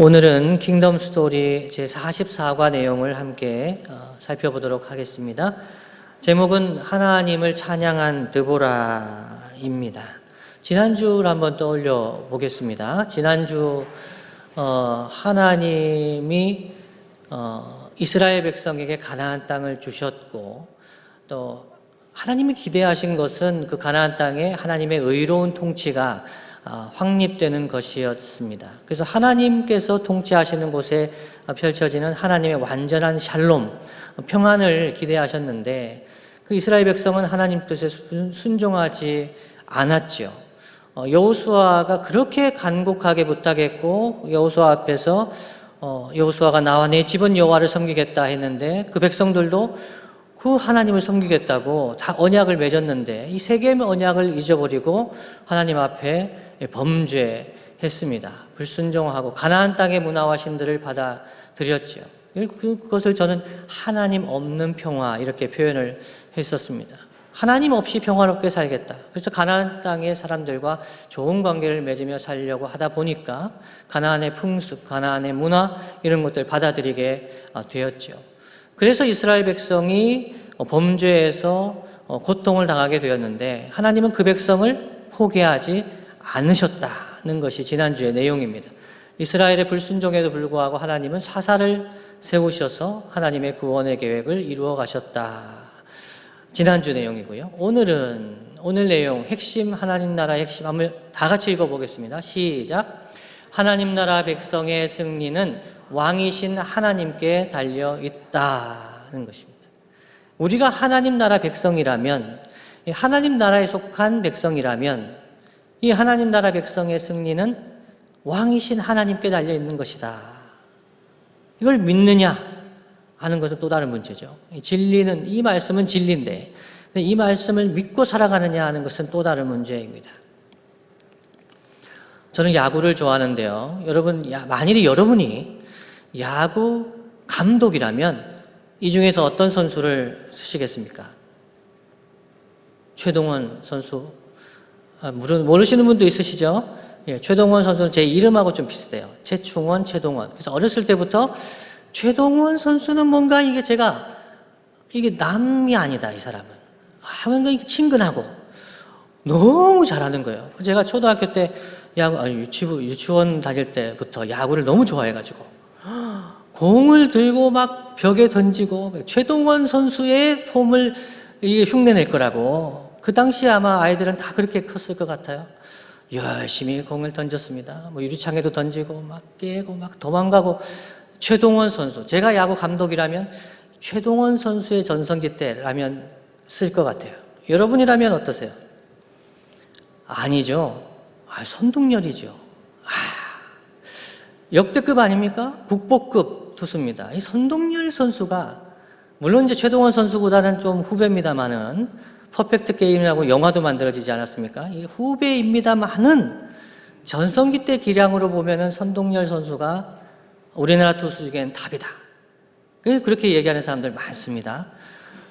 오늘은 킹덤 스토리 제44과 내용을 함께 살펴보도록 하겠습니다. 제목은 하나님을 찬양한 드보라입니다. 지난주를 한번 떠올려 보겠습니다. 지난주 하나님이 이스라엘 백성에게 가나안 땅을 주셨고, 또 하나님이 기대하신 것은 그 가나안 땅에 하나님의 의로운 통치가 확립되는 것이었습니다. 그래서 하나님께서 통치하시는 곳에 펼쳐지는 하나님의 완전한 샬롬, 평안을 기대하셨는데 그 이스라엘 백성은 하나님 뜻에 순종하지 않았지요. 여호수아가 그렇게 간곡하게 부탁했고, 여호수아 앞에서 여호수아가 나와 내 집은 여호와를 섬기겠다 했는데 그 백성들도 그 하나님을 섬기겠다고 다 언약을 맺었는데 이 세겜의 언약을 잊어버리고 하나님 앞에 범죄했습니다. 불순종하고 가나안 땅의 문화와 신들을 받아들였지요. 그것을 저는 하나님 없는 평화 이렇게 표현을 했었습니다. 하나님 없이 평화롭게 살겠다. 그래서 가나안 땅의 사람들과 좋은 관계를 맺으며 살려고 하다 보니까 가나안의 풍습, 가나안의 문화 이런 것들을 받아들이게 되었죠. 그래서 이스라엘 백성이 범죄에서 고통을 당하게 되었는데 하나님은 그 백성을 포기하지 않으셨다는 것이 지난주의 내용입니다. 이스라엘의 불순종에도 불구하고 하나님은 사사를 세우셔서 하나님의 구원의 계획을 이루어 가셨다. 지난주 내용이고요. 오늘 내용 핵심, 하나님 나라의 핵심 한번 다 같이 읽어보겠습니다. 시작. 하나님 나라 백성의 승리는 왕이신 하나님께 달려 있다는 것입니다. 우리가 하나님 나라 백성이라면, 하나님 나라에 속한 백성이라면 이 하나님 나라 백성의 승리는 왕이신 하나님께 달려 있는 것이다. 이걸 믿느냐 하는 것은 또 다른 문제죠. 진리는, 이 말씀은 진리인데 이 말씀을 믿고 살아가느냐 하는 것은 또 다른 문제입니다. 저는 야구를 좋아하는데요. 만일에 여러분이 야구 감독이라면 이 중에서 어떤 선수를 쓰시겠습니까? 최동원 선수, 모르시는 분도 있으시죠? 예, 최동원 선수는 제 이름하고 좀 비슷해요. 최충원, 최동원. 그래서 어렸을 때부터 최동원 선수는 뭔가 이게 남이 아니다, 이 사람은. 뭔가 이게 친근하고 너무 잘하는 거예요. 제가 초등학교 때 유치원 다닐 때부터 야구를 너무 좋아해가지고 공을 들고 막 벽에 던지고 최동원 선수의 폼을 흉내낼 거라고. 그 당시에 아마 아이들은 다 그렇게 컸을 것 같아요. 열심히 공을 던졌습니다. 유리창에도 던지고 막 깨고 막 도망가고. 최동원 선수, 제가 야구 감독이라면 최동원 선수의 전성기 때라면 쓸 것 같아요. 여러분이라면 어떠세요? 아니죠. 선동열이죠. 역대급 아닙니까? 국보급 투수입니다. 이 선동열 선수가 물론 이제 최동원 선수보다는 좀 후배입니다만은 퍼펙트 게임이라고 영화도 만들어지지 않았습니까? 이 후배입니다만은 전성기 때 기량으로 보면은 선동열 선수가 우리나라 투수 중엔 탑이다. 그래서 그렇게 얘기하는 사람들 많습니다.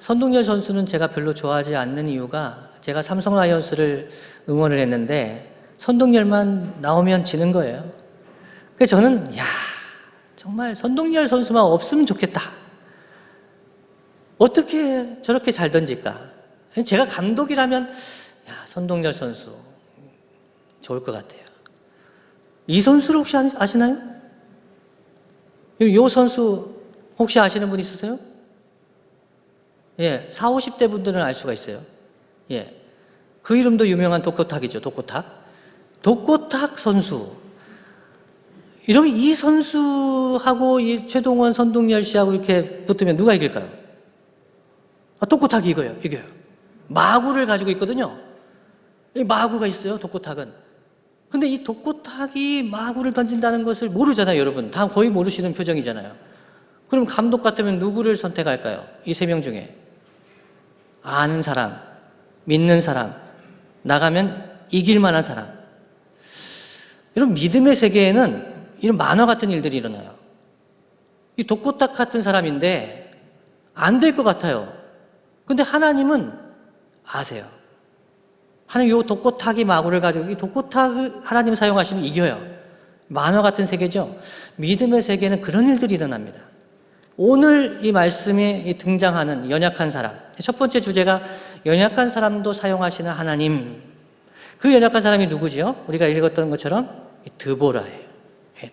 선동열 선수는 제가 별로 좋아하지 않는 이유가 제가 삼성 라이온스를 응원을 했는데 선동열만 나오면 지는 거예요. 그래서 저는 정말 선동열 선수만 없으면 좋겠다. 어떻게 저렇게 잘 던질까? 제가 감독이라면 선동열 선수 좋을 것 같아요. 이 선수를 혹시 아시나요? 이 선수 혹시 아시는 분 있으세요? 예, 40, 50대 분들은 알 수가 있어요. 예, 그 이름도 유명한 독고탁이죠. 독고탁 선수. 이러면 이 선수하고 이 최동원, 선동열 씨하고 이렇게 붙으면 누가 이길까요? 독고탁이 이겨요. 마구를 가지고 있거든요. 이 마구가 있어요, 독고탁은. 근데 이 독고탁이 마구를 던진다는 것을 모르잖아요, 여러분. 다 거의 모르시는 표정이잖아요. 그럼 감독 같으면 누구를 선택할까요? 이 세 명 중에. 아는 사람, 믿는 사람, 나가면 이길 만한 사람. 이런 믿음의 세계에는 이런 만화 같은 일들이 일어나요. 이 독고탁 같은 사람인데 안 될 것 같아요. 근데 하나님은 아세요. 하나님 요 독고타기 마구를 가지고 이 독고탁을 하나님 사용하시면 이겨요. 만화 같은 세계죠. 믿음의 세계는 그런 일들이 일어납니다. 오늘 이 말씀이 등장하는 연약한 사람, 첫 번째 주제가 연약한 사람도 사용하시는 하나님. 그 연약한 사람이 누구지요? 우리가 읽었던 것처럼 드보라예요.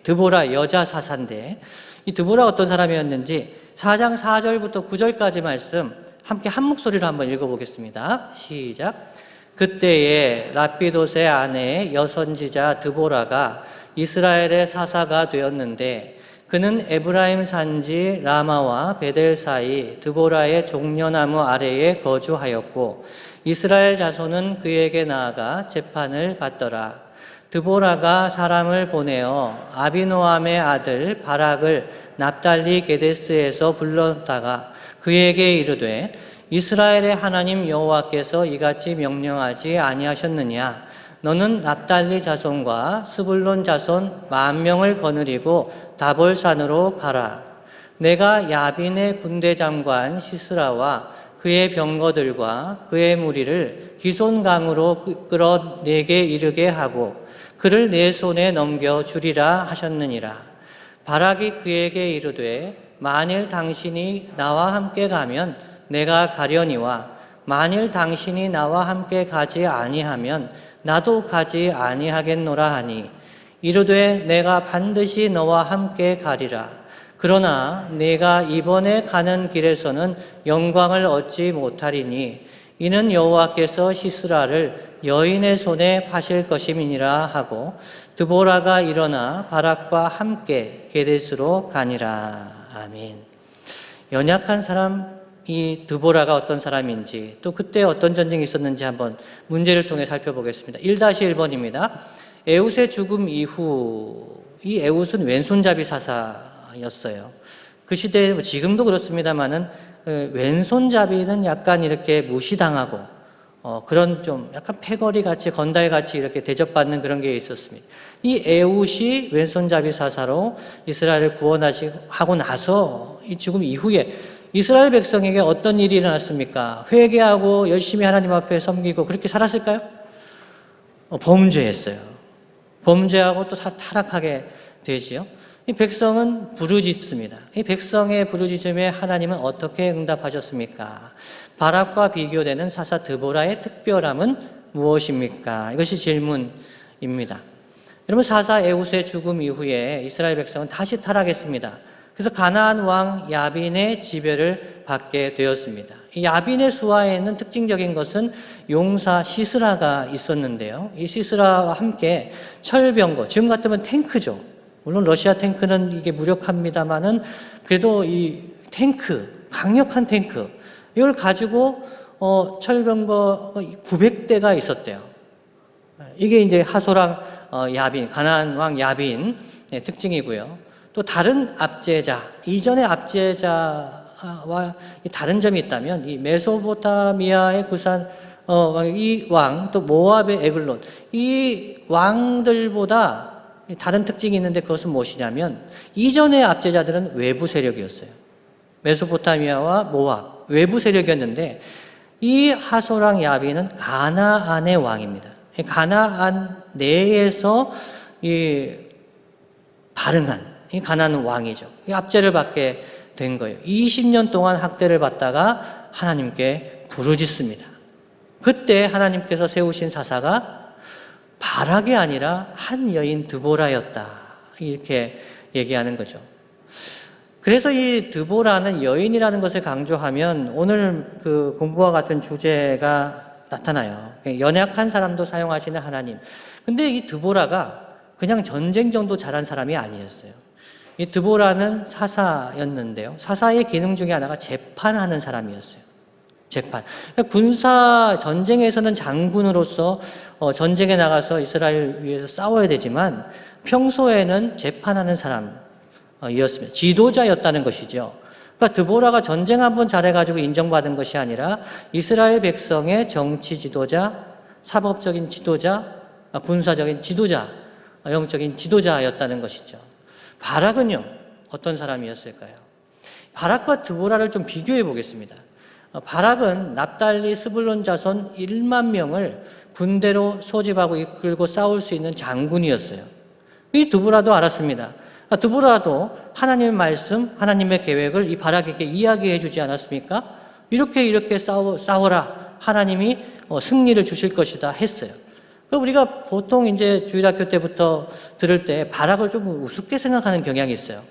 드보라 여자 사사인데, 이 드보라 어떤 사람이었는지 4장 4절부터 9절까지 말씀 함께 한 목소리로 한번 읽어보겠습니다. 시작. 그때에 라피돗의 아내 여선지자 드보라가 이스라엘의 사사가 되었는데, 그는 에브라임 산지 라마와 베델 사이 드보라의 종려나무 아래에 거주하였고, 이스라엘 자손은 그에게 나아가 재판을 받더라. 드보라가 사람을 보내어 아비노함의 아들 바락을 납달리 게데스에서 불렀다가 그에게 이르되, 이스라엘의 하나님 여호와께서 이같이 명령하지 아니하셨느냐? 너는 납달리 자손과 스불론 자손 10,000명을 거느리고 다볼산으로 가라. 내가 야빈의 군대 장관 시스라와 그의 병거들과 그의 무리를 기손강으로 끌어 내게 이르게 하고 그를 내 손에 넘겨 주리라 하셨느니라. 바락이 그에게 이르되, 만일 당신이 나와 함께 가면 내가 가려니와 만일 당신이 나와 함께 가지 아니하면 나도 가지 아니하겠노라 하니, 이르되 내가 반드시 너와 함께 가리라. 그러나 내가 이번에 가는 길에서는 영광을 얻지 못하리니 이는 여호와께서 시스라를 여인의 손에 파실 것임이니라 하고, 드보라가 일어나 바락과 함께 게데스로 가니라. 아멘. 연약한 사람, 이 드보라가 어떤 사람인지, 또 그때 어떤 전쟁이 있었는지 한번 문제를 통해 살펴보겠습니다. 1-1번입니다. 에웃의 죽음 이후, 이 에웃은 왼손잡이 사사였어요. 그 시대에 지금도 그렇습니다만은 왼손잡이는 약간 이렇게 무시당하고 그런 좀 약간 패거리 같이 건달 같이 이렇게 대접받는 그런 게 있었습니다. 이 에웃이 왼손잡이 사사로 이스라엘을 구원하고 나서 이 죽음 이후에 이스라엘 백성에게 어떤 일이 일어났습니까? 회개하고 열심히 하나님 앞에 섬기고 그렇게 살았을까요? 범죄했어요. 범죄하고 또 타락하게 되지요. 이 백성은 부르짖습니다. 이 백성의 부르짖음에 하나님은 어떻게 응답하셨습니까? 바락과 비교되는 사사 드보라의 특별함은 무엇입니까? 이것이 질문입니다. 여러분, 사사 에웃의 죽음 이후에 이스라엘 백성은 다시 타락했습니다. 그래서 가나안 왕 야빈의 지배를 받게 되었습니다. 이 야빈의 수하에는 특징적인 것은 용사 시스라가 있었는데요. 이 시스라와 함께 철병거, 지금 같으면 탱크죠. 물론 러시아 탱크는 이게 무력합니다만은 그래도 이 탱크, 강력한 탱크, 이걸 가지고 철병거 900대가 있었대요. 이게 이제 하소랑 야빈, 가나안 왕 야빈의 특징이고요. 또 다른 압제자, 이전의 압제자와 다른 점이 있다면 이 메소포타미아의 구산 이 왕, 또 모압의 에글론, 이 왕들보다 다른 특징이 있는데 그것은 무엇이냐면 이전의 압제자들은 외부 세력이었어요. 메소포타미아와 모압, 외부 세력이었는데 이 하소랑 야빈은 가나안의 왕입니다. 가나안 내에서 발흥한 이 가나안 왕이죠. 이 압제를 받게 된 거예요. 20년 동안 학대를 받다가 하나님께 부르짖습니다. 그때 하나님께서 세우신 사사가 바락이 아니라 한 여인 드보라였다. 이렇게 얘기하는 거죠. 그래서 이 드보라는 여인이라는 것을 강조하면 오늘 그 공부와 같은 주제가 나타나요. 연약한 사람도 사용하시는 하나님. 근데 이 드보라가 그냥 전쟁 정도 잘한 사람이 아니었어요. 이 드보라는 사사였는데요. 사사의 기능 중에 하나가 재판하는 사람이었어요. 재판. 그러니까 군사 전쟁에서는 장군으로서 전쟁에 나가서 이스라엘 위해서 싸워야 되지만 평소에는 재판하는 사람이었습니다. 지도자였다는 것이죠. 그러니까 드보라가 전쟁 한번 잘해가지고 인정받은 것이 아니라 이스라엘 백성의 정치 지도자, 사법적인 지도자, 군사적인 지도자, 영적인 지도자였다는 것이죠. 바락은요, 어떤 사람이었을까요? 바락과 드보라를 좀 비교해 보겠습니다. 바락은 납달리 스불론 자손 1만 명을 군대로 소집하고 이끌고 싸울 수 있는 장군이었어요. 이 드보라도 알았습니다. 드보라도 하나님의 말씀, 하나님의 계획을 이 바락에게 이야기해 주지 않았습니까? 이렇게 싸워라. 하나님이 승리를 주실 것이다 했어요. 우리가 보통 이제 주일학교 때부터 들을 때 바락을 좀 우습게 생각하는 경향이 있어요.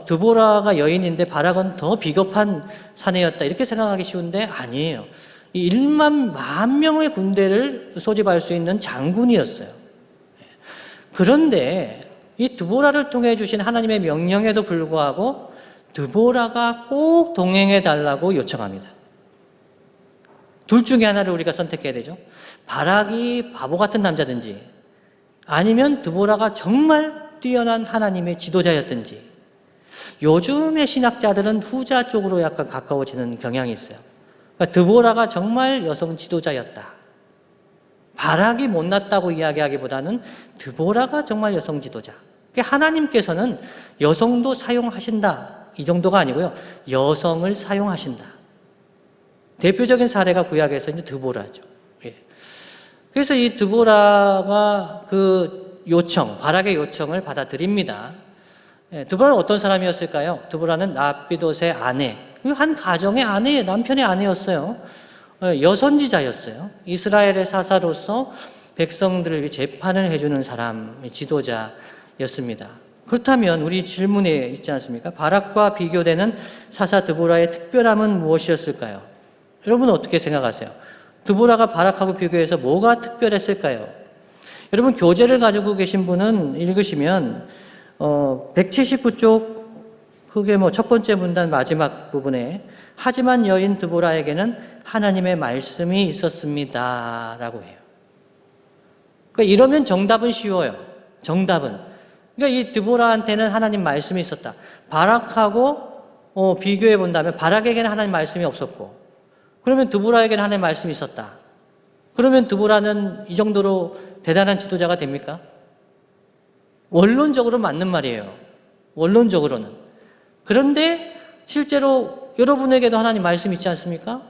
드보라가 여인인데 바락은 더 비겁한 사내였다 이렇게 생각하기 쉬운데 아니에요. 이 1만 명의 군대를 소집할 수 있는 장군이었어요. 그런데 이 드보라를 통해 주신 하나님의 명령에도 불구하고 드보라가 꼭 동행해 달라고 요청합니다. 둘 중에 하나를 우리가 선택해야 되죠. 바락이 바보 같은 남자든지 아니면 드보라가 정말 뛰어난 하나님의 지도자였든지. 요즘의 신학자들은 후자 쪽으로 약간 가까워지는 경향이 있어요. 그러니까 드보라가 정말 여성 지도자였다. 바락이 못났다고 이야기하기보다는 드보라가 정말 여성 지도자. 하나님께서는 여성도 사용하신다. 이 정도가 아니고요. 여성을 사용하신다. 대표적인 사례가 구약에서 이제 드보라죠. 예. 그래서 이 드보라가 그 바락의 요청을 받아들입니다. 예, 드보라는 어떤 사람이었을까요? 드보라는 납비봇의 아내, 한 가정의 아내, 남편의 아내였어요. 여선지자였어요. 이스라엘의 사사로서 백성들을 위해 재판을 해주는 사람, 지도자였습니다. 그렇다면 우리 질문에 있지 않습니까? 바락과 비교되는 사사 드보라의 특별함은 무엇이었을까요? 여러분은 어떻게 생각하세요? 드보라가 바락하고 비교해서 뭐가 특별했을까요? 여러분 교재를 가지고 계신 분은 읽으시면 179쪽 그게 첫 번째 문단 마지막 부분에 하지만 여인 드보라에게는 하나님의 말씀이 있었습니다 라고 해요. 그러니까 이러면 정답은 쉬워요. 정답은. 그러니까 이 드보라한테는 하나님 말씀이 있었다. 바락하고 비교해 본다면 바락에게는 하나님 말씀이 없었고 그러면 드보라에게는 하나님 말씀이 있었다. 그러면 드보라는 이 정도로 대단한 지도자가 됩니까? 원론적으로 맞는 말이에요. 원론적으로는. 그런데 실제로 여러분에게도 하나님 말씀이 있지 않습니까?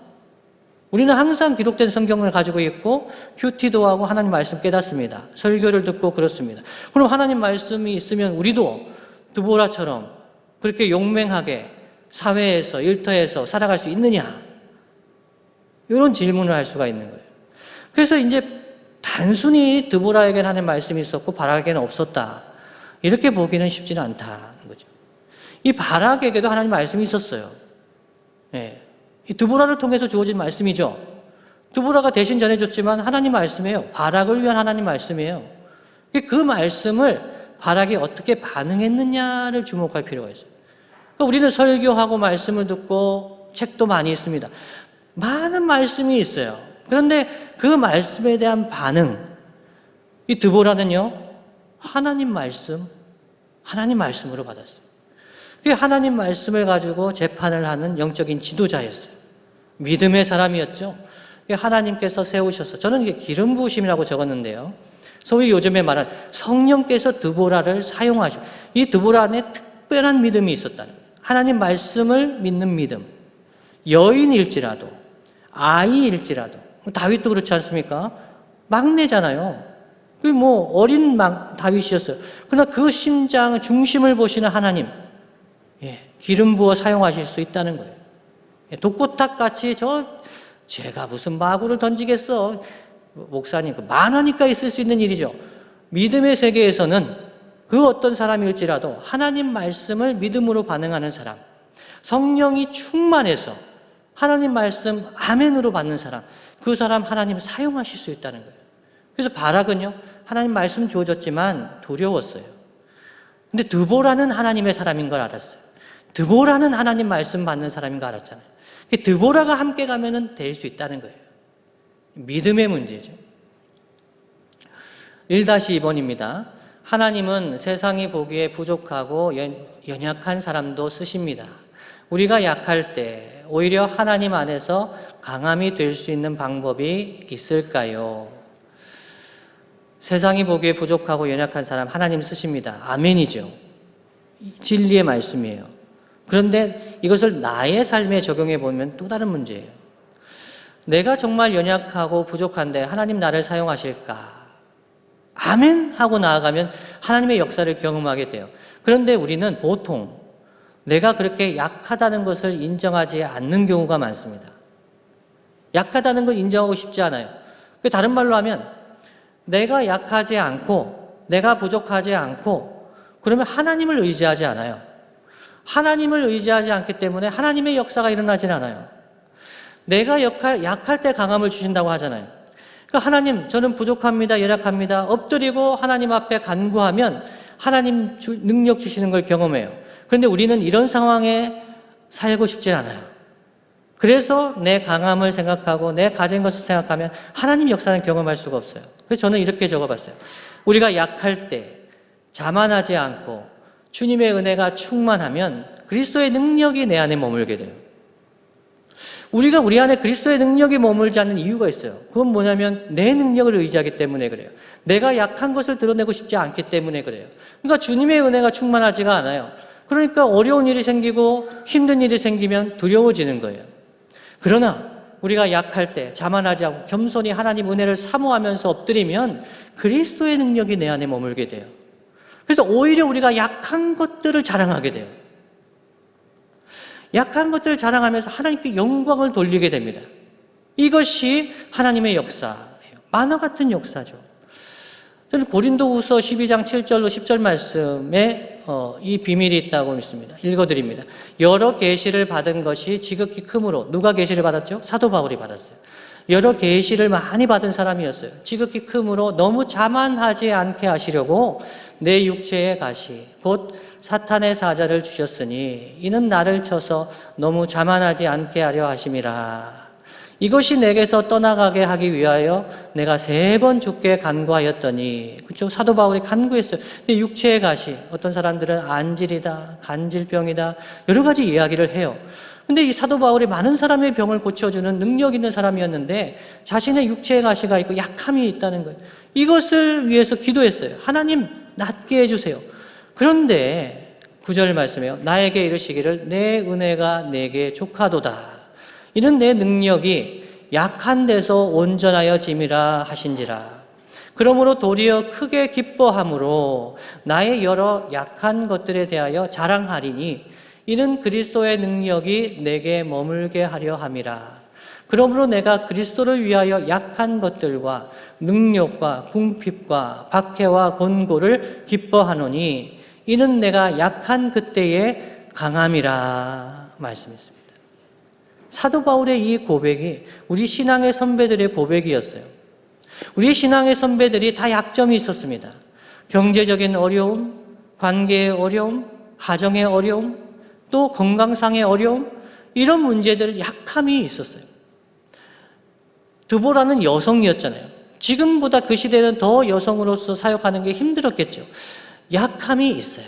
우리는 항상 기록된 성경을 가지고 있고 큐티도 하고 하나님 말씀 깨닫습니다. 설교를 듣고 그렇습니다. 그럼 하나님 말씀이 있으면 우리도 드보라처럼 그렇게 용맹하게 사회에서 일터에서 살아갈 수 있느냐? 이런 질문을 할 수가 있는 거예요. 그래서 이제 단순히 드보라에게는 하나님 말씀이 있었고 바락에게는 없었다. 이렇게 보기는 쉽지는 않다는 거죠. 이 바락에게도 하나님 말씀이 있었어요. 예. 이 드보라를 통해서 주어진 말씀이죠. 드보라가 대신 전해줬지만 하나님 말씀이에요. 바락을 위한 하나님 말씀이에요. 그 말씀을 바락이 어떻게 반응했느냐를 주목할 필요가 있어요. 그러니까 우리는 설교하고 말씀을 듣고 책도 많이 있습니다. 많은 말씀이 있어요. 그런데 그 말씀에 대한 반응, 이 드보라는요, 하나님 말씀으로 받았어요. 그 하나님 말씀을 가지고 재판을 하는 영적인 지도자였어요. 믿음의 사람이었죠. 하나님께서 세우셔서, 저는 이게 기름 부으심이라고 적었는데요. 소위 요즘에 말하는 성령께서 드보라를 사용하시고, 이 드보라 안에 특별한 믿음이 있었다는 거예요. 하나님 말씀을 믿는 믿음. 여인일지라도, 아이일지라도, 다윗도 그렇지 않습니까? 막내잖아요. 어린 다윗이었어요. 그러나 그 심장 중심을 보시는 하나님, 기름 부어 사용하실 수 있다는 거예요. 독고탁 같이 제가 무슨 마구를 던지겠어. 목사님, 만화니까 있을 수 있는 일이죠. 믿음의 세계에서는 그 어떤 사람일지라도 하나님 말씀을 믿음으로 반응하는 사람, 성령이 충만해서 하나님 말씀 아멘으로 받는 사람, 그 사람 하나님 사용하실 수 있다는 거예요. 그래서 바락은요, 하나님 말씀 주어졌지만 두려웠어요. 근데 드보라는 하나님의 사람인 걸 알았어요. 드보라는 하나님 말씀 받는 사람인 걸 알았잖아요. 드보라가 함께 가면은 될 수 있다는 거예요. 믿음의 문제죠. 1-2번입니다. 하나님은 세상이 보기에 부족하고 연약한 사람도 쓰십니다. 우리가 약할 때 오히려 하나님 안에서 강함이 될 수 있는 방법이 있을까요? 세상이 보기에 부족하고 연약한 사람 하나님 쓰십니다. 아멘이죠. 진리의 말씀이에요. 그런데 이것을 나의 삶에 적용해 보면 또 다른 문제예요. 내가 정말 연약하고 부족한데 하나님 나를 사용하실까? 아멘 하고 나아가면 하나님의 역사를 경험하게 돼요. 그런데 우리는 보통 내가 그렇게 약하다는 것을 인정하지 않는 경우가 많습니다. 약하다는 걸 인정하고 싶지 않아요. 다른 말로 하면 내가 약하지 않고 내가 부족하지 않고 그러면 하나님을 의지하지 않아요. 하나님을 의지하지 않기 때문에 하나님의 역사가 일어나질 않아요. 내가 약할 때 강함을 주신다고 하잖아요. 그러니까 하나님, 저는 부족합니다, 연약합니다. 엎드리고 하나님 앞에 간구하면 하나님 능력 주시는 걸 경험해요. 그런데 우리는 이런 상황에 살고 싶지 않아요. 그래서 내 강함을 생각하고 내 가진 것을 생각하면 하나님 역사는 경험할 수가 없어요. 그래서 저는 이렇게 적어봤어요. 우리가 약할 때 자만하지 않고 주님의 은혜가 충만하면 그리스도의 능력이 내 안에 머물게 돼요. 우리가 우리 안에 그리스도의 능력이 머물지 않는 이유가 있어요. 그건 뭐냐면 내 능력을 의지하기 때문에 그래요. 내가 약한 것을 드러내고 싶지 않기 때문에 그래요. 그러니까 주님의 은혜가 충만하지가 않아요. 그러니까 어려운 일이 생기고 힘든 일이 생기면 두려워지는 거예요. 그러나 우리가 약할 때 자만하지 않고 겸손히 하나님 은혜를 사모하면서 엎드리면 그리스도의 능력이 내 안에 머물게 돼요. 그래서 오히려 우리가 약한 것들을 자랑하게 돼요. 약한 것들을 자랑하면서 하나님께 영광을 돌리게 됩니다. 이것이 하나님의 역사예요. 만화 같은 역사죠. 저는 고린도후서 12장 7절로 10절 말씀에 이 비밀이 있다고 믿습니다. 읽어드립니다. 여러 계시를 받은 것이 지극히 크므로 누가 계시를 받았죠? 사도 바울이 받았어요. 여러 계시를 많이 받은 사람이었어요. 지극히 크므로 너무 자만하지 않게 하시려고 내 육체의 가시 곧 사탄의 사자를 주셨으니 이는 나를 쳐서 너무 자만하지 않게 하려 하심이라. 이것이 내게서 떠나가게 하기 위하여 내가 3번 주께 간구하였더니, 그렇죠? 사도 바울이 간구했어요. 근데 육체의 가시, 어떤 사람들은 안질이다, 간질병이다, 여러 가지 이야기를 해요. 근데 이 사도 바울이 많은 사람의 병을 고쳐주는 능력 있는 사람이었는데 자신의 육체의 가시가 있고 약함이 있다는 거예요. 이것을 위해서 기도했어요. 하나님 낫게 해주세요. 그런데 9절 말씀에요. 나에게 이르시기를 내 은혜가 내게 족하도다. 이는 내 능력이 약한 데서 온전하여 짐이라 하신지라. 그러므로 도리어 크게 기뻐함으로 나의 여러 약한 것들에 대하여 자랑하리니 이는 그리스도의 능력이 내게 머물게 하려 함이라. 그러므로 내가 그리스도를 위하여 약한 것들과 능력과 궁핍과 박해와 곤고를 기뻐하노니 이는 내가 약한 그때의 강함이라 말씀했습니다. 사도 바울의 이 고백이 우리 신앙의 선배들의 고백이었어요. 우리 신앙의 선배들이 다 약점이 있었습니다. 경제적인 어려움, 관계의 어려움, 가정의 어려움, 또 건강상의 어려움, 이런 문제들 약함이 있었어요. 드보라는 여성이었잖아요. 지금보다 그 시대는 더 여성으로서 사역하는 게 힘들었겠죠. 약함이 있어요.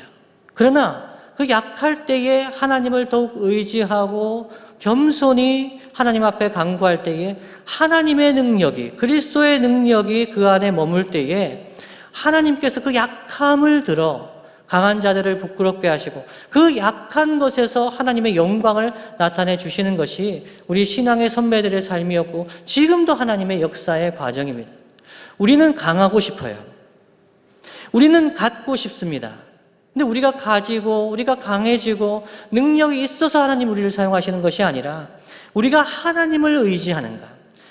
그러나 그 약할 때에 하나님을 더욱 의지하고 겸손히 하나님 앞에 간구할 때에 하나님의 능력이, 그리스도의 능력이 그 안에 머물 때에 하나님께서 그 약함을 들어 강한 자들을 부끄럽게 하시고 그 약한 것에서 하나님의 영광을 나타내 주시는 것이 우리 신앙의 선배들의 삶이었고 지금도 하나님의 역사의 과정입니다. 우리는 강하고 싶어요. 우리는 갖고 싶습니다. 근데 우리가 가지고 우리가 강해지고 능력이 있어서 하나님 우리를 사용하시는 것이 아니라 우리가 하나님을 의지하는가,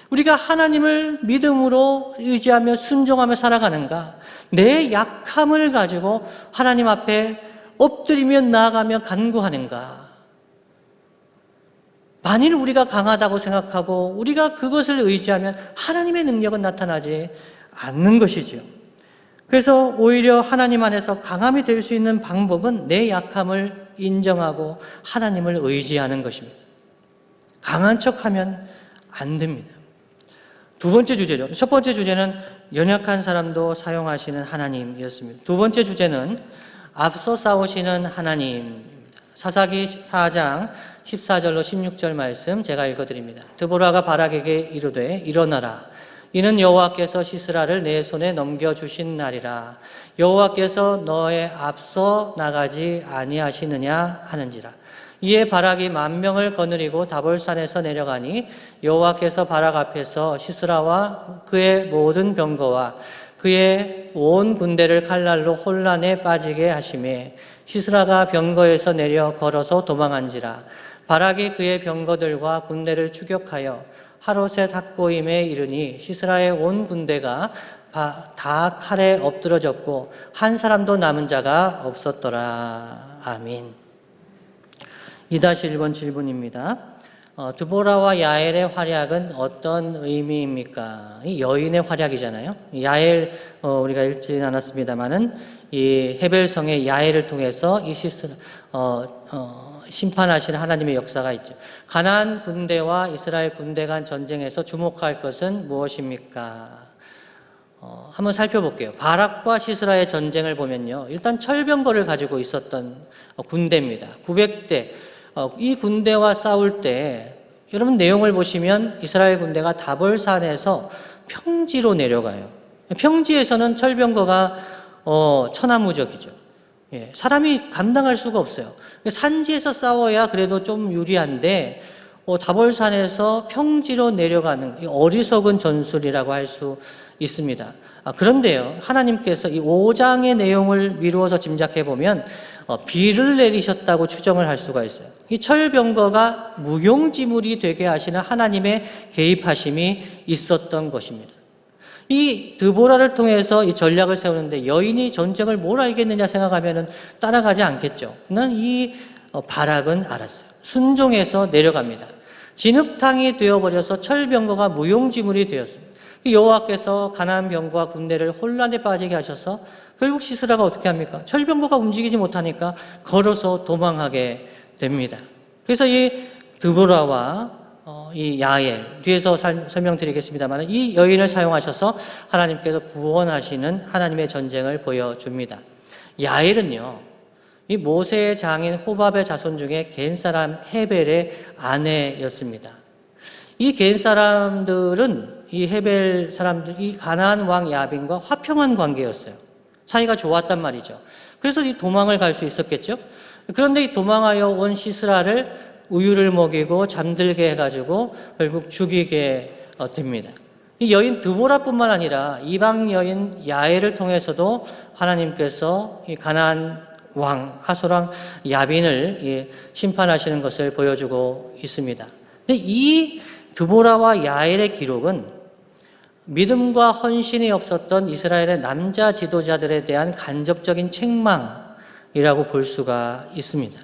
우리가 하나님을 믿음으로 의지하며 순종하며 살아가는가, 내 약함을 가지고 하나님 앞에 엎드리며 나아가며 간구하는가. 만일 우리가 강하다고 생각하고 우리가 그것을 의지하면 하나님의 능력은 나타나지 않는 것이지요. 그래서 오히려 하나님 안에서 강함이 될 수 있는 방법은 내 약함을 인정하고 하나님을 의지하는 것입니다. 강한 척하면 안 됩니다. 두 번째 주제죠. 첫 번째 주제는 연약한 사람도 사용하시는 하나님이었습니다. 두 번째 주제는 앞서 싸우시는 하나님입니다. 사사기 4장 14절로 16절 말씀 제가 읽어드립니다. 드보라가 바락에게 이르되 일어나라. 이는 여호와께서 시스라를 내 손에 넘겨주신 날이라. 여호와께서 너의 앞서 나가지 아니하시느냐 하는지라. 이에 바락이 10,000명을 거느리고 다볼산에서 내려가니 여호와께서 바락 앞에서 시스라와 그의 모든 병거와 그의 온 군대를 칼날로 혼란에 빠지게 하심에 시스라가 병거에서 내려 걸어서 도망한지라. 바락이 그의 병거들과 군대를 추격하여 하롯의 핫고임에 이르니 시스라의 온 군대가 다 칼에 엎드러졌고 한 사람도 남은 자가 없었더라. 아멘. 2-1번 질문입니다. 드보라와 야엘의 활약은 어떤 의미입니까? 이 여인의 활약이잖아요. 야엘 우리가 읽지 않았습니다만은 이 헤벨성의 야엘을 통해서 이 심판하시는 하나님의 역사가 있죠. 가나안 군대와 이스라엘 군대 간 전쟁에서 주목할 것은 무엇입니까? 한번 살펴볼게요. 바락과 시스라의 전쟁을 보면요, 일단 철병거를 가지고 있었던 군대입니다. 900대. 이 군대와 싸울 때 여러분 내용을 보시면 이스라엘 군대가 다볼산에서 평지로 내려가요. 평지에서는 철병거가 천하무적이죠. 예, 사람이 감당할 수가 없어요. 산지에서 싸워야 그래도 좀 유리한데 다볼산에서 평지로 내려가는 어리석은 전술이라고 할 수 있습니다. 그런데요, 하나님께서 이 5장의 내용을 미루어서 짐작해 보면 비를 내리셨다고 추정을 할 수가 있어요. 이 철병거가 무용지물이 되게 하시는 하나님의 개입하심이 있었던 것입니다. 이 드보라를 통해서 이 전략을 세우는데 여인이 전쟁을 뭘 알겠느냐 생각하면 따라가지 않겠죠. 이 바락은 알았어요. 순종해서 내려갑니다. 진흙탕이 되어버려서 철병거가 무용지물이 되었습니다. 여호와께서 가나안 병과 군대를 혼란에 빠지게 하셔서 결국 시스라가 어떻게 합니까? 철병거가 움직이지 못하니까 걸어서 도망하게 됩니다. 그래서 이 드보라와 이 야엘, 뒤에서 설명드리겠습니다만 이 여인을 사용하셔서 하나님께서 구원하시는 하나님의 전쟁을 보여줍니다. 야엘은요, 이 모세의 장인 호밥의 자손 중에 겐 사람 헤벨의 아내였습니다. 이 겐 사람들은 이 헤벨 사람들, 이 가나안 왕 야빈과 화평한 관계였어요. 사이가 좋았단 말이죠. 그래서 이 도망을 갈 수 있었겠죠. 그런데 이 도망하여 온 시스라를 우유를 먹이고 잠들게 해가지고 결국 죽이게 됩니다. 이 여인 드보라뿐만 아니라 이방 여인 야엘을 통해서도 하나님께서 이 가나안 왕 하솔왕 야빈을 심판하시는 것을 보여주고 있습니다. 근데 이 드보라와 야엘의 기록은 믿음과 헌신이 없었던 이스라엘의 남자 지도자들에 대한 간접적인 책망이라고 볼 수가 있습니다.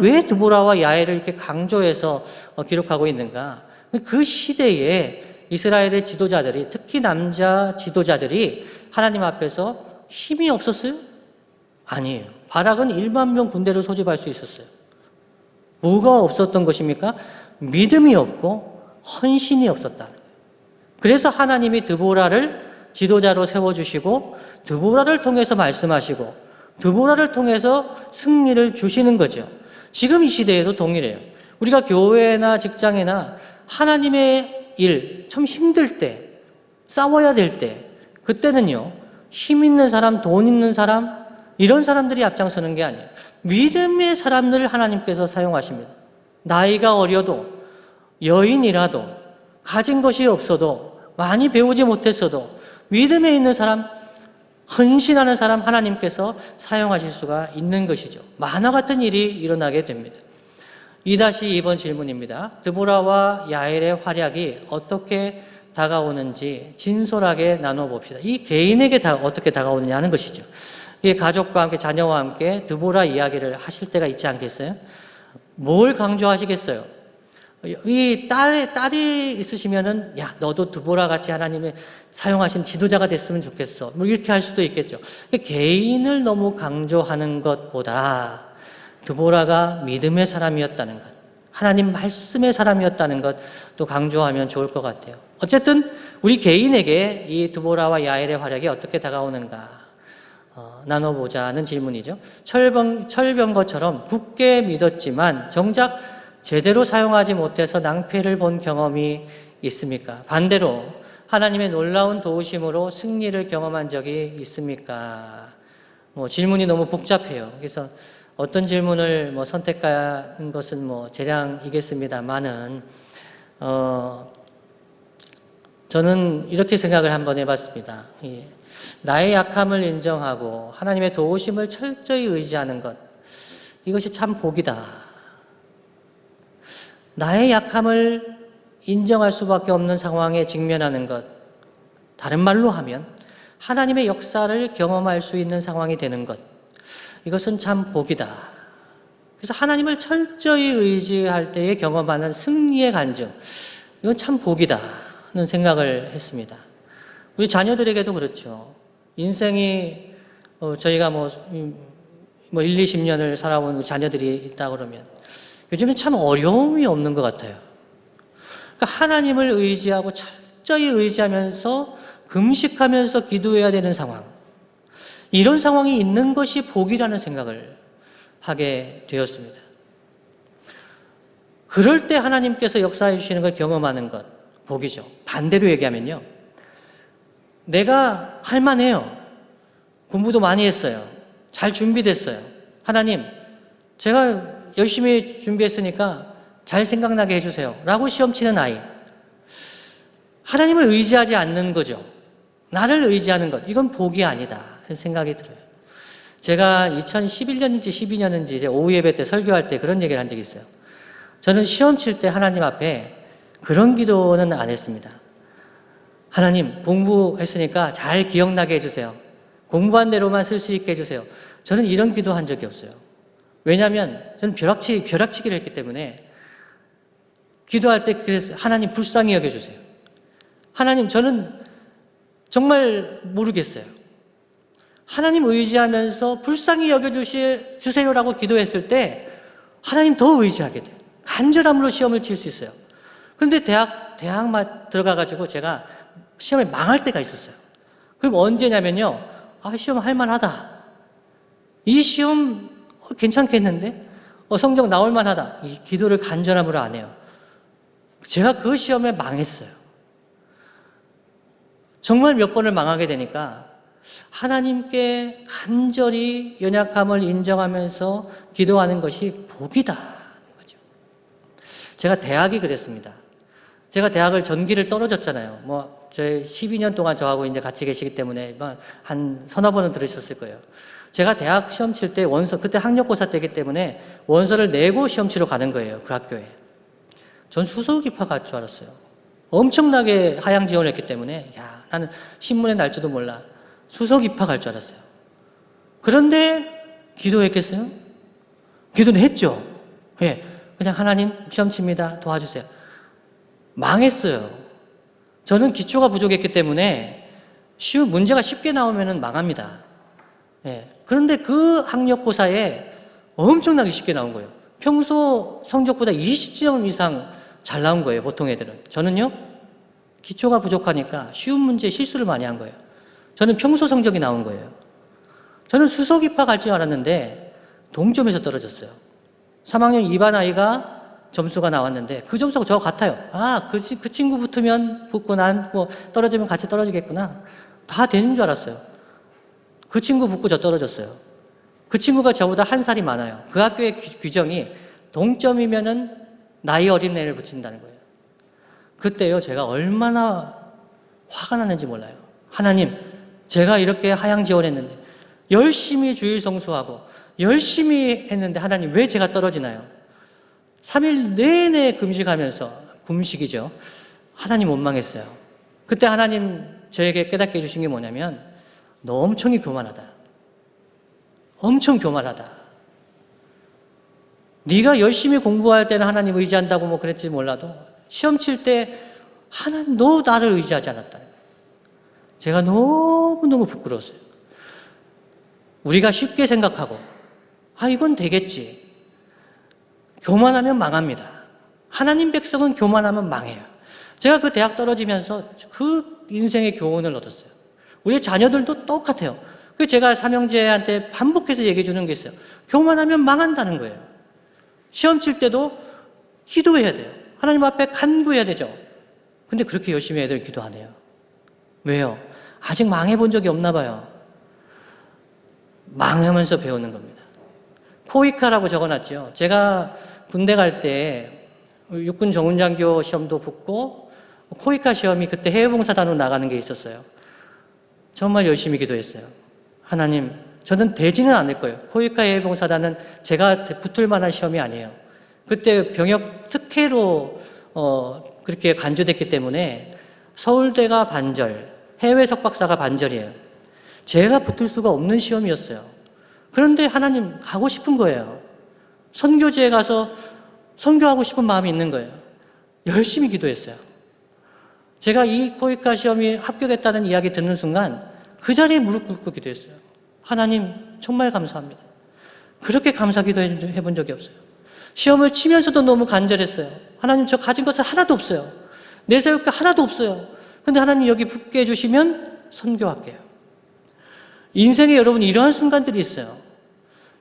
왜 드보라와 야엘을 이렇게 강조해서 기록하고 있는가? 그 시대에 이스라엘의 지도자들이, 특히 남자 지도자들이 하나님 앞에서 힘이 없었어요? 아니에요. 바락은 1만 명 군대를 소집할 수 있었어요. 뭐가 없었던 것입니까? 믿음이 없고 헌신이 없었다. 그래서 하나님이 드보라를 지도자로 세워주시고 드보라를 통해서 말씀하시고 드보라를 통해서 승리를 주시는 거죠. 지금 이 시대에도 동일해요. 우리가 교회나 직장이나 하나님의 일 참 힘들 때, 싸워야 될 때, 그때는요, 힘 있는 사람, 돈 있는 사람, 이런 사람들이 앞장서는 게 아니에요. 믿음의 사람들을 하나님께서 사용하십니다. 나이가 어려도, 여인이라도, 가진 것이 없어도, 많이 배우지 못했어도, 믿음에 있는 사람, 헌신하는 사람 하나님께서 사용하실 수가 있는 것이죠. 만화 같은 일이 일어나게 됩니다. 2-2번 질문입니다. 드보라와 야엘의 활약이 어떻게 다가오는지 진솔하게 나눠봅시다. 이 개인에게 어떻게 다가오느냐 하는 것이죠. 이 가족과 함께, 자녀와 함께 드보라 이야기를 하실 때가 있지 않겠어요? 뭘 강조하시겠어요? 이 딸이 있으시면은, 야, 너도 드보라 같이 하나님의 사용하신 지도자가 됐으면 좋겠어. 뭐 이렇게 할 수도 있겠죠. 개인을 너무 강조하는 것보다 드보라가 믿음의 사람이었다는 것, 하나님 말씀의 사람이었다는 것 또 강조하면 좋을 것 같아요. 어쨌든 우리 개인에게 이 드보라와 야엘의 활약이 어떻게 다가오는가 나눠보자는 질문이죠. 철병거처럼 굳게 믿었지만 정작 제대로 사용하지 못해서 낭패를 본 경험이 있습니까? 반대로 하나님의 놀라운 도우심으로 승리를 경험한 적이 있습니까? 질문이 너무 복잡해요. 그래서 어떤 질문을 선택하는 것은 재량이겠습니다만은 저는 이렇게 생각을 한번 해봤습니다. 나의 약함을 인정하고 하나님의 도우심을 철저히 의지하는 것, 이것이 참 복이다. 나의 약함을 인정할 수밖에 없는 상황에 직면하는 것, 다른 말로 하면 하나님의 역사를 경험할 수 있는 상황이 되는 것, 이것은 참 복이다. 그래서 하나님을 철저히 의지할 때에 경험하는 승리의 간증, 이건 참 복이다는 생각을 했습니다. 우리 자녀들에게도 그렇죠. 인생이 저희가 뭐 1, 20년을 살아온 자녀들이 있다 그러면 요즘엔 참 어려움이 없는 것 같아요. 그러니까 하나님을 의지하고 철저히 의지하면서 금식하면서 기도해야 되는 상황, 이런 상황이 있는 것이 복이라는 생각을 하게 되었습니다. 그럴 때 하나님께서 역사해 주시는 걸 경험하는 것, 복이죠. 반대로 얘기하면요, 내가 할만해요. 공부도 많이 했어요. 잘 준비됐어요. 하나님, 제가 열심히 준비했으니까 잘 생각나게 해주세요. 라고 시험 치는 아이. 하나님을 의지하지 않는 거죠. 나를 의지하는 것. 이건 복이 아니다. 하는 생각이 들어요. 제가 2011년인지 12년인지 이제 오후 예배 때 설교할 때 그런 얘기를 한 적이 있어요. 저는 시험 칠 때 하나님 앞에 그런 기도는 안 했습니다. 하나님, 공부했으니까 잘 기억나게 해주세요. 공부한 대로만 쓸 수 있게 해주세요. 저는 이런 기도 한 적이 없어요. 왜냐하면 저는 벼락치기를 했기 때문에 기도할 때 그래서 하나님 불쌍히 여겨주세요. 하나님, 저는 정말 모르겠어요. 하나님 의지하면서 불쌍히 여겨주세요라고 기도했을 때 하나님 더 의지하게 돼요. 간절함으로 시험을 칠 수 있어요. 그런데 대학만 들어가가지고 제가 시험에 망할 때가 있었어요. 그럼 언제냐면요, 시험 할만하다. 이 시험 괜찮겠는데? 성적 나올 만하다. 이 기도를 간절함으로 안 해요. 제가 그 시험에 망했어요. 정말 몇 번을 망하게 되니까 하나님께 간절히 연약함을 인정하면서 기도하는 것이 복이다. 제가 대학이 그랬습니다. 제가 대학을 전기를 떨어졌잖아요. 저희 12년 동안 저하고 이제 같이 계시기 때문에 한 서너 번은 들으셨을 거예요. 제가 대학 시험 칠 때 그때 학력고사 때이기 때문에 원서를 내고 시험 치러 가는 거예요. 그 학교에. 전 수석 입학할 줄 알았어요. 엄청나게 하향 지원을 했기 때문에, 나는 신문에 날 줄도 몰라. 수석 입학할 줄 알았어요. 그런데 기도했겠어요? 기도는 했죠. 예. 그냥 하나님 시험 칩니다. 도와주세요. 망했어요. 저는 기초가 부족했기 때문에 문제가 쉽게 나오면 망합니다. 예. 그런데 그 학력고사에 엄청나게 쉽게 나온 거예요. 평소 성적보다 20점 이상 잘 나온 거예요, 보통 애들은. 저는요, 기초가 부족하니까 쉬운 문제에 실수를 많이 한 거예요. 저는 평소 성적이 나온 거예요. 저는 수석 입학할 줄 알았는데 동점에서 떨어졌어요. 3학년 2반 아이가 점수가 나왔는데 그 점수가 저와 같아요. 그 친구 붙으면 붙고 난 떨어지면 같이 떨어지겠구나. 다 되는 줄 알았어요. 그 친구 붙고 저 떨어졌어요. 그 친구가 저보다 한 살이 많아요. 그 학교의 규정이 동점이면은 나이 어린 애를 붙인다는 거예요. 그때요, 제가 얼마나 화가 났는지 몰라요. 하나님, 제가 이렇게 하향 지원했는데 열심히 주일 성수하고 열심히 했는데 하나님 왜 제가 떨어지나요? 3일 내내 금식이죠. 하나님 원망했어요. 그때 하나님 저에게 깨닫게 해주신 게 뭐냐면, 너 엄청 교만하다. 엄청 교만하다. 네가 열심히 공부할 때는 하나님 의지한다고 그랬지 몰라도 시험 칠 때 하나님 너 나를 의지하지 않았다. 제가 너무너무 부끄러웠어요. 우리가 쉽게 생각하고 이건 되겠지. 교만하면 망합니다. 하나님 백성은 교만하면 망해요. 제가 그 대학 떨어지면서 그 인생의 교훈을 얻었어요. 우리 자녀들도 똑같아요. 그래서 제가 삼형제한테 반복해서 얘기해 주는 게 있어요. 교만하면 망한다는 거예요. 시험 칠 때도 기도해야 돼요. 하나님 앞에 간구해야 되죠. 근데 그렇게 열심히 애들 기도 안 해요. 왜요? 아직 망해본 적이 없나 봐요. 망하면서 배우는 겁니다. 코이카라고 적어놨죠. 제가 군대 갈 때 육군 정훈장교 시험도 붙고 코이카 시험이 그때 해외봉사단으로 나가는 게 있었어요. 정말 열심히 기도했어요. 하나님, 저는 되지는 않을 거예요. 코이카 예비봉사단은 제가 붙을 만한 시험이 아니에요. 그때 병역 특혜로 그렇게 간주됐기 때문에 서울대가 반절, 해외 석박사가 반절이에요. 제가 붙을 수가 없는 시험이었어요. 그런데 하나님 가고 싶은 거예요. 선교지에 가서 선교하고 싶은 마음이 있는 거예요. 열심히 기도했어요. 제가 이 코이카 시험이 합격했다는 이야기 듣는 순간 그 자리에 무릎 꿇고 기도했어요. 하나님 정말 감사합니다. 그렇게 감사 기도해본 적이 없어요. 시험을 치면서도 너무 간절했어요. 하나님, 저 가진 것은 하나도 없어요. 내세울 게 하나도 없어요. 근데 하나님 여기 붙게 해주시면 선교할게요. 인생에 여러분 이러한 순간들이 있어요.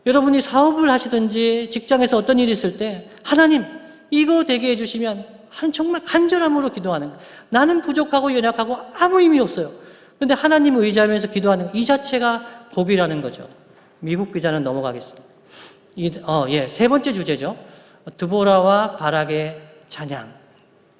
여러분이 사업을 하시든지 직장에서 어떤 일이 있을 때 하나님 이거 되게 해주시면 정말 간절함으로 기도하는 거예요. 나는 부족하고 연약하고 아무 의미 없어요. 근데 하나님을 의지하면서 기도하는 이 자체가 복이라는 거죠. 미국 비자는 넘어가겠습니다. 세 번째 주제죠. 드보라와 바락의 찬양.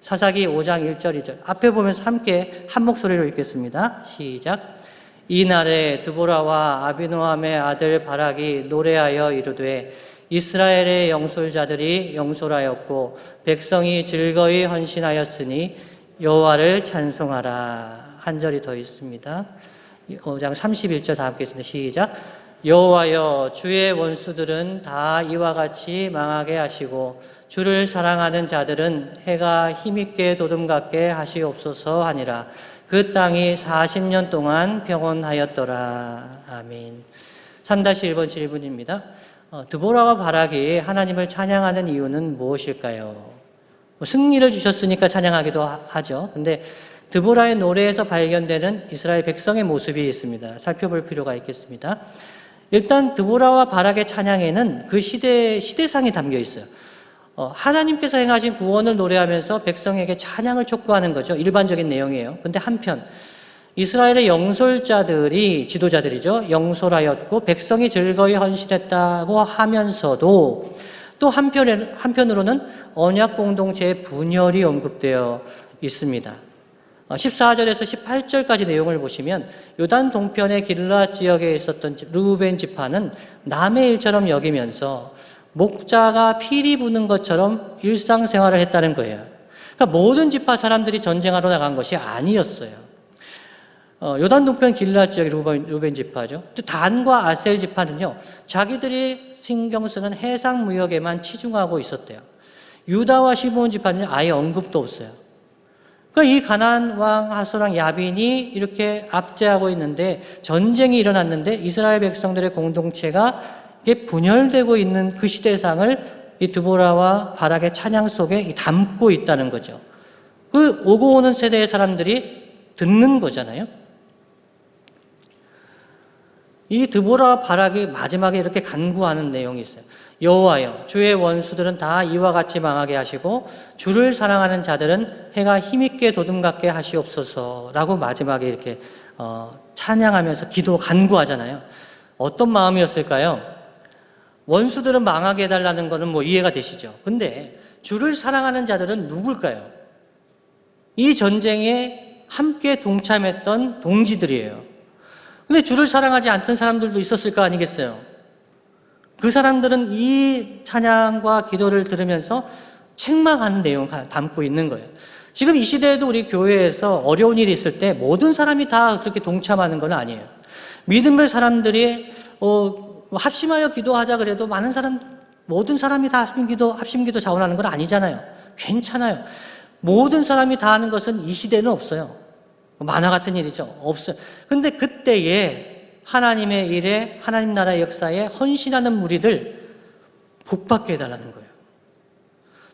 사사기 5장 1절 2절. 앞에 보면서 함께 한 목소리로 읽겠습니다. 시작. 이날에 드보라와 아비노함의 아들 바락이 노래하여 이르되 이스라엘의 영솔자들이 영솔하였고 백성이 즐거이 헌신하였으니 여호와를 찬송하라. 한 절이 더 있습니다. 5장 31절 다 함께 읽겠습니다. 시작. 여호와여, 주의 원수들은 다 이와 같이 망하게 하시고 주를 사랑하는 자들은 해가 힘있게 도둠같게 하시옵소서 하니라. 그 땅이 40년 동안 평온하였더라. 아멘. 3-1번 질문입니다. 드보라와 바락이 하나님을 찬양하는 이유는 무엇일까요? 승리를 주셨으니까 찬양하기도 하죠. 근데 드보라의 노래에서 발견되는 이스라엘 백성의 모습이 있습니다. 살펴볼 필요가 있겠습니다. 일단 드보라와 바락의 찬양에는 그 시대상이 담겨 있어요. 하나님께서 행하신 구원을 노래하면서 백성에게 찬양을 촉구하는 거죠. 일반적인 내용이에요. 근데 한편 이스라엘의 영솔자들이 지도자들이죠. 영솔하였고 백성이 즐거이 헌신했다고 하면서도 또 한편으로는 언약 공동체의 분열이 언급되어 있습니다. 14절에서 18절까지 내용을 보시면 요단 동편의 길르앗 지역에 있었던 르우벤 지파는 남의 일처럼 여기면서 목자가 피리 부는 것처럼 일상생활을 했다는 거예요. 그러니까 모든 지파 사람들이 전쟁하러 나간 것이 아니었어요. 요단 동편 길르앗 지역의 르우벤 지파죠. 또 단과 아셀 지파는요, 자기들이 신경 쓰는 해상 무역에만 치중하고 있었대요. 유다와 시므온 지파는 아예 언급도 없어요. 그러니까 이 가나안 왕 하소랑 야빈이 이렇게 압제하고 있는데 전쟁이 일어났는데 이스라엘 백성들의 공동체가 이게 분열되고 있는 그 시대상을 이 드보라와 바락의 찬양 속에 담고 있다는 거죠. 그 오고 오는 세대의 사람들이 듣는 거잖아요. 이 드보라와 바락이 마지막에 이렇게 간구하는 내용이 있어요. 여호와여, 주의 원수들은 다 이와 같이 망하게 하시고 주를 사랑하는 자들은 해가 힘있게 도둠같게 하시옵소서라고 마지막에 이렇게 찬양하면서 기도 간구하잖아요. 어떤 마음이었을까요? 원수들은 망하게 해달라는 거는 뭐 이해가 되시죠? 근데 주를 사랑하는 자들은 누굴까요? 이 전쟁에 함께 동참했던 동지들이에요. 근데 주를 사랑하지 않던 사람들도 있었을 거 아니겠어요? 그 사람들은 이 찬양과 기도를 들으면서 책망하는 내용을 담고 있는 거예요. 지금 이 시대에도 우리 교회에서 어려운 일이 있을 때 모든 사람이 다 그렇게 동참하는 건 아니에요. 믿음의 사람들이 합심하여 기도하자 그래도 모든 사람이 다 합심기도 자원하는 건 아니잖아요. 괜찮아요. 모든 사람이 다 하는 것은 이 시대는 없어요. 만화 같은 일이죠. 없어요. 근데 그때에 하나님의 일에, 하나님 나라의 역사에 헌신하는 무리들 복받게 해달라는 거예요.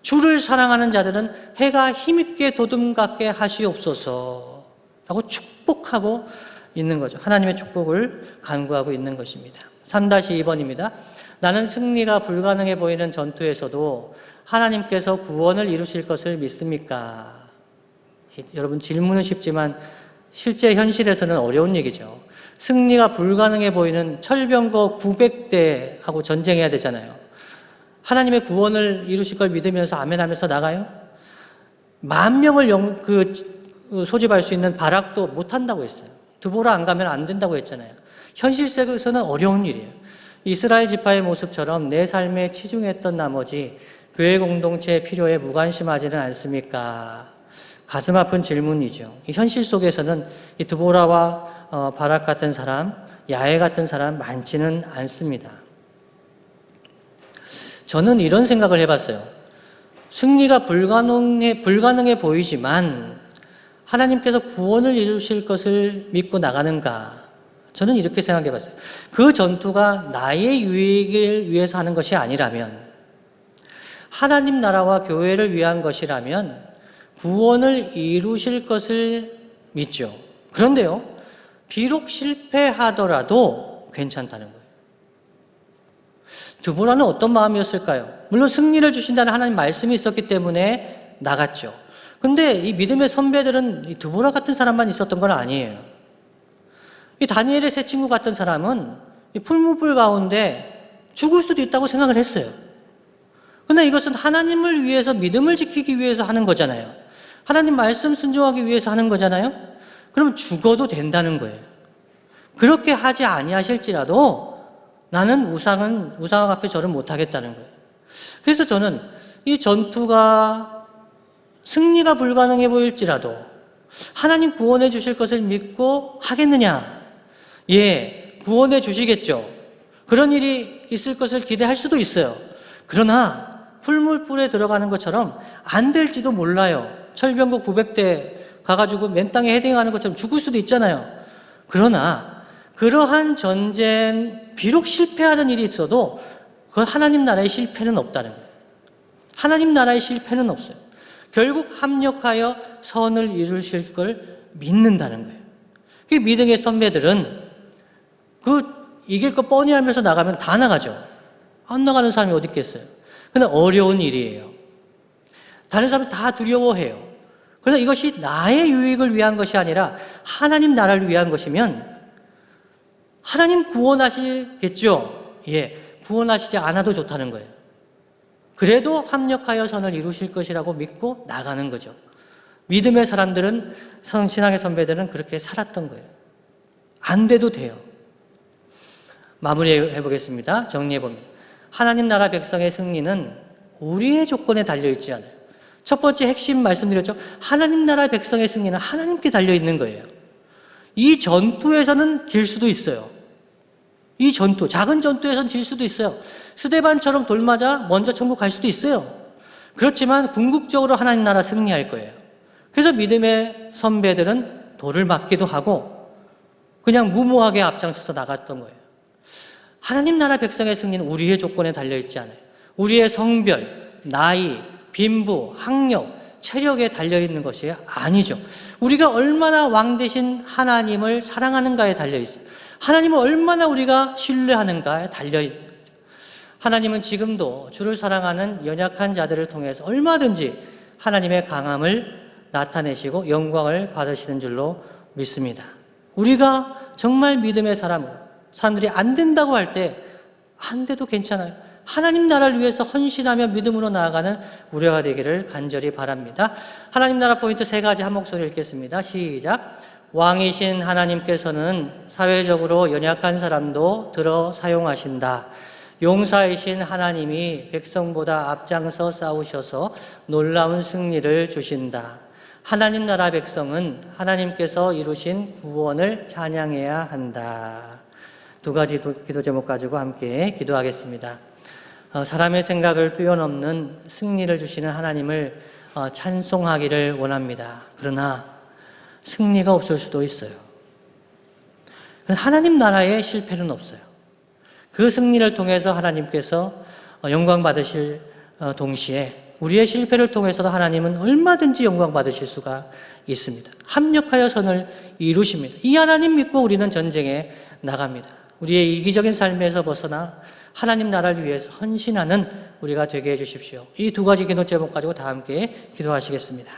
주를 사랑하는 자들은 해가 힘있게 도둠같게 하시옵소서 라고 축복하고 있는 거죠. 하나님의 축복을 간구하고 있는 것입니다. 3-2번입니다. 나는 승리가 불가능해 보이는 전투에서도 하나님께서 구원을 이루실 것을 믿습니까? 여러분 질문은 쉽지만 실제 현실에서는 어려운 얘기죠. 승리가 불가능해 보이는 철병거 900대하고 전쟁해야 되잖아요. 하나님의 구원을 이루실 걸 믿으면서 아멘하면서 나가요? 10,000명을 소집할 수 있는 바락도 못한다고 했어요. 드보라 안 가면 안 된다고 했잖아요. 현실 속에서는 어려운 일이에요. 이스라엘 지파의 모습처럼 내 삶에 치중했던 나머지 교회 공동체의 필요에 무관심하지는 않습니까? 가슴 아픈 질문이죠. 현실 속에서는 이 드보라와 바락 같은 사람, 야엘 같은 사람 많지는 않습니다. 저는 이런 생각을 해봤어요. 승리가 불가능해 보이지만 하나님께서 구원을 이루실 것을 믿고 나가는가? 저는 이렇게 생각해봤어요. 그 전투가 나의 유익을 위해서 하는 것이 아니라면, 하나님 나라와 교회를 위한 것이라면 구원을 이루실 것을 믿죠. 그런데요, 비록 실패하더라도 괜찮다는 거예요. 드보라는 어떤 마음이었을까요? 물론 승리를 주신다는 하나님 말씀이 있었기 때문에 나갔죠. 근데 이 믿음의 선배들은 이 드보라 같은 사람만 있었던 건 아니에요. 이 다니엘의 세 친구 같은 사람은 이 풀무불 가운데 죽을 수도 있다고 생각을 했어요. 그러나 이것은 하나님을 위해서, 믿음을 지키기 위해서 하는 거잖아요. 하나님 말씀 순종하기 위해서 하는 거잖아요. 그럼 죽어도 된다는 거예요. 그렇게 하지 아니하실지라도 나는 우상 앞에 절을 못하겠다는 거예요. 그래서 저는 이 전투가 승리가 불가능해 보일지라도 하나님 구원해 주실 것을 믿고 하겠느냐? 예, 구원해 주시겠죠. 그런 일이 있을 것을 기대할 수도 있어요. 그러나 풀물불에 들어가는 것처럼 안 될지도 몰라요. 철병거 900대 가가지고 맨 땅에 헤딩하는 것처럼 죽을 수도 있잖아요. 그러나 그러한 전쟁, 비록 실패하는 일이 있어도 그건 하나님 나라의 실패는 없다는 거예요. 하나님 나라의 실패는 없어요. 결국 합력하여 선을 이루실 걸 믿는다는 거예요. 그 믿음의 선배들은 이길 거 뻔히 알면서 나가면 다 나가죠. 안 나가는 사람이 어디 있겠어요. 근데 어려운 일이에요. 다른 사람은 다 두려워해요. 그러나 이것이 나의 유익을 위한 것이 아니라 하나님 나라를 위한 것이면 하나님 구원하시겠죠. 예, 구원하시지 않아도 좋다는 거예요. 그래도 합력하여 선을 이루실 것이라고 믿고 나가는 거죠. 믿음의 사람들은, 신앙의 선배들은 그렇게 살았던 거예요. 안 돼도 돼요. 마무리해 보겠습니다. 정리해 봅니다. 하나님 나라 백성의 승리는 우리의 조건에 달려있지 않아요. 첫 번째 핵심 말씀드렸죠. 하나님 나라 백성의 승리는 하나님께 달려있는 거예요. 이 전투에서는 질 수도 있어요. 이 전투, 작은 전투에서는 질 수도 있어요. 스데반처럼 돌 맞아 먼저 천국 갈 수도 있어요. 그렇지만 궁극적으로 하나님 나라 승리할 거예요. 그래서 믿음의 선배들은 돌을 맞기도 하고 그냥 무모하게 앞장서서 나갔던 거예요. 하나님 나라 백성의 승리는 우리의 조건에 달려있지 않아요. 우리의 성별, 나이, 빈부, 학력, 체력에 달려있는 것이 아니죠. 우리가 얼마나 왕 되신 하나님을 사랑하는가에 달려있어요. 하나님을 얼마나 우리가 신뢰하는가에 달려있는 거죠. 하나님은 지금도 주를 사랑하는 연약한 자들을 통해서 얼마든지 하나님의 강함을 나타내시고 영광을 받으시는 줄로 믿습니다. 우리가 정말 믿음의 사람들이 안 된다고 할 때 안 돼도 괜찮아요. 하나님 나라를 위해서 헌신하며 믿음으로 나아가는 우리가 되기를 간절히 바랍니다. 하나님 나라 포인트 3가지 한 목소리 읽겠습니다. 시작. 왕이신 하나님께서는 사회적으로 연약한 사람도 들어 사용하신다. 용사이신 하나님이 백성보다 앞장서 싸우셔서 놀라운 승리를 주신다. 하나님 나라 백성은 하나님께서 이루신 구원을 찬양해야 한다. 2가지 기도 제목 가지고 함께 기도하겠습니다. 사람의 생각을 뛰어넘는 승리를 주시는 하나님을 찬송하기를 원합니다. 그러나 승리가 없을 수도 있어요. 하나님 나라의 실패는 없어요. 그 승리를 통해서 하나님께서 영광 받으실 동시에 우리의 실패를 통해서도 하나님은 얼마든지 영광 받으실 수가 있습니다. 합력하여 선을 이루십니다. 이 하나님 믿고 우리는 전쟁에 나갑니다. 우리의 이기적인 삶에서 벗어나 하나님 나라를 위해서 헌신하는 우리가 되게 해주십시오. 이 2가지 기도 제목 가지고 다 함께 기도하시겠습니다.